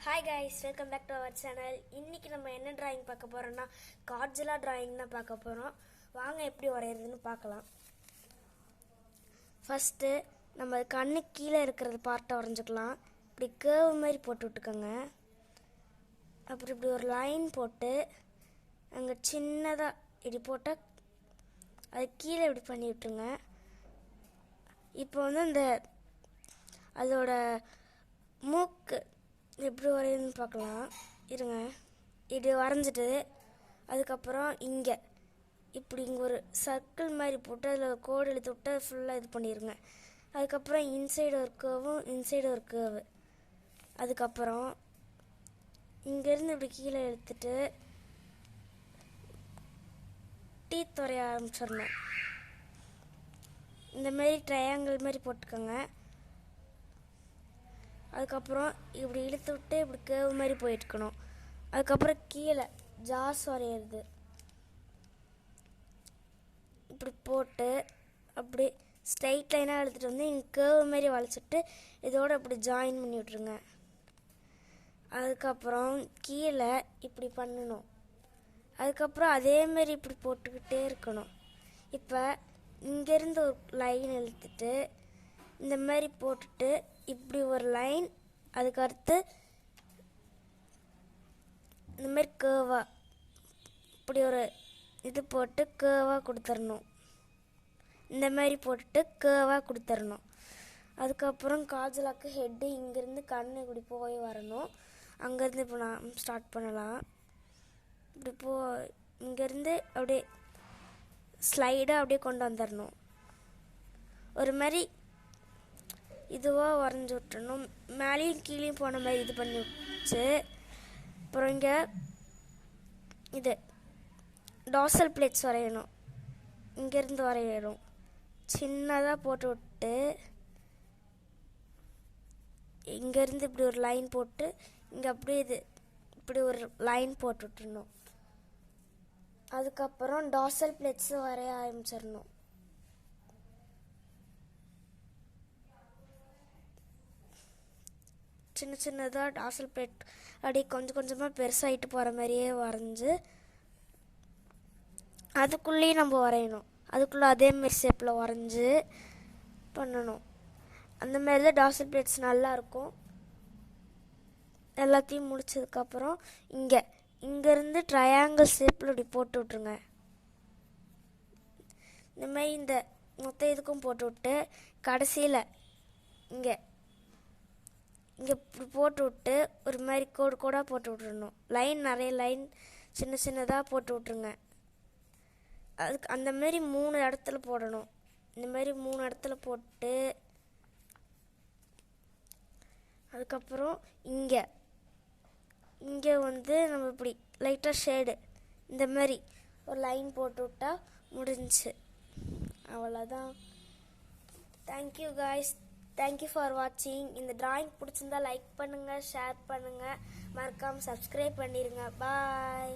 Hi guys, welcome back to our channel. இன்றைக்கி நம்ம என்ன டிராயிங் பார்க்க போகிறோம்னா காட்ஜிலா டிராயிங் தான் பார்க்க போகிறோம். வாங்க எப்படி வரைகிறதுன்னு பார்க்கலாம். ஃபஸ்ட்டு நம்ம கண்ணு கீழே இருக்கிற பார்ட்டை வரைஞ்சிக்கலாம். இப்படி கேர்வ் மாதிரி போட்டு விட்டுக்கோங்க. அப்புறம் இப்படி ஒரு லைன் போட்டு அங்கே சின்னதாக இப்படி போட்டால் அது கீழே இப்படி பண்ணி விட்டுருங்க. இப்போ வந்து அந்த அதோட மூக்கு எப்படி வரையுதுன்னு பார்க்கலாம். இருங்க, இப்படி வரைஞ்சிட்டு அதுக்கப்புறம் இங்கே இப்படி இங்கே ஒரு சர்க்கிள் மாதிரி போட்டு அதில் கோடு எழுத்து விட்டு ஃபுல்லாக இது பண்ணிடுங்க. அதுக்கப்புறம் இன்சைடு ஒரு கேர்வும் இன்சைடு ஒரு கேர்வு. அதுக்கப்புறம் இங்கேருந்து இப்படி கீழே எடுத்துட்டு டீத் வரைய ஆரம்பிச்சிடணும். இந்த மாதிரி ட்ரையாங்கிள் மாதிரி போட்டுக்கோங்க. அதுக்கப்புறம் இப்படி இழுத்து விட்டு இப்படி கேர்வ் மாதிரி போயிட்டுருக்கணும். அதுக்கப்புறம் கீழே ஜாஸ் வரையிறது இப்படி போட்டு அப்படி ஸ்ட்ரைட் லைனாக எடுத்துகிட்டு வந்து இங்கே கேர்வ் மாதிரி வளைச்சிட்டு இதோடு இப்படி ஜாயின் பண்ணி விட்ருங்க. அதுக்கப்புறம் கீழே இப்படி பண்ணணும். அதுக்கப்புறம் அதேமாரி இப்படி போட்டுக்கிட்டே இருக்கணும். இப்போ இங்கேருந்து ஒரு லைன் இழுத்துட்டு இந்த மாதிரி போட்டுட்டு இப்படி ஒரு லைன், அதுக்கடுத்து இந்த மாதிரி கேர்வாக இப்படி ஒரு இது போட்டு கேர்வாக கொடுத்துடணும். இந்த மாதிரி போட்டுட்டு கேர்வாக கொடுத்துடணும். அதுக்கப்புறம் காஜலாக்கு ஹெட்டு இங்கேருந்து கண் இப்படி போய் வரணும். அங்கேருந்து இப்போ நான் ஸ்டார்ட் பண்ணலாம். இப்படி இங்கேருந்து அப்படியே ஸ்லைடாக அப்படியே கொண்டு வந்துடணும். ஒரு மாதிரி இதுவாக வரைஞ்சி விட்டுறணும். மேலேயும் கீழேயும் போன மாதிரி இது பண்ணி வச்சு அப்புறம் இங்கே இது டார்சல் பிளேட்ஸ் வரையணும். இங்கேருந்து வரையணும். சின்னதாக போட்டு விட்டு இங்கேருந்து இப்படி ஒரு லைன் போட்டு இங்கே அப்படியே இது இப்படி ஒரு லைன் போட்டு விட்டுறணும். அதுக்கப்புறம் டார்சல் பிளேட்ஸு வரைய ஆரம்பிச்சிடணும். சின்ன சின்னதாக டார்சல் பிளேட் அப்படியே கொஞ்சம் கொஞ்சமாக பெருசாகிட்டு போகிற மாதிரியே வரைஞ்சி அதுக்குள்ளேயே நம்ம வரையணும். அதுக்குள்ளே அதேமாரி ஷேப்பில் வரைஞ்சி பண்ணணும். அந்தமாரி தான் டார்சல் பிளேட்ஸ் நல்லாயிருக்கும். எல்லாத்தையும் முடிச்சதுக்கப்புறம் இங்கேருந்து ட்ரையாங்கிள் ஷேப்பில் இப்படி போட்டு விட்ருங்க. இந்தமாரி இந்த மொத்த இதுக்கும் போட்டு விட்டு கடைசியில் இங்கே இப்படி போட்டு விட்டு ஒரு மாதிரி கோடு கோடாக போட்டு விட்றணும். லைன் நிறைய லைன் சின்ன சின்னதாக போட்டு விட்ருங்க. அதுக்கு அந்த மாதிரி 3 இடத்துல போடணும். இந்த மாதிரி 3 இடத்துல போட்டு அதுக்கப்புறம் இங்கே வந்து நம்ம இப்படி லைட்டாக ஷேடு இந்த மாதிரி ஒரு லைன் போட்டு விட்டா முடிஞ்சிச்சு. அவ்வளோதான். தேங்க்யூ காய்ஸ், தேங்க்யூ ஃபார் வாட்சிங். இந்த டிராயிங் பிடிச்சிருந்தா லைக் பண்ணுங்கள், ஷேர் பண்ணுங்கள், மறக்காமல் சப்ஸ்கிரைப் பண்ணிடுங்க. பாய்.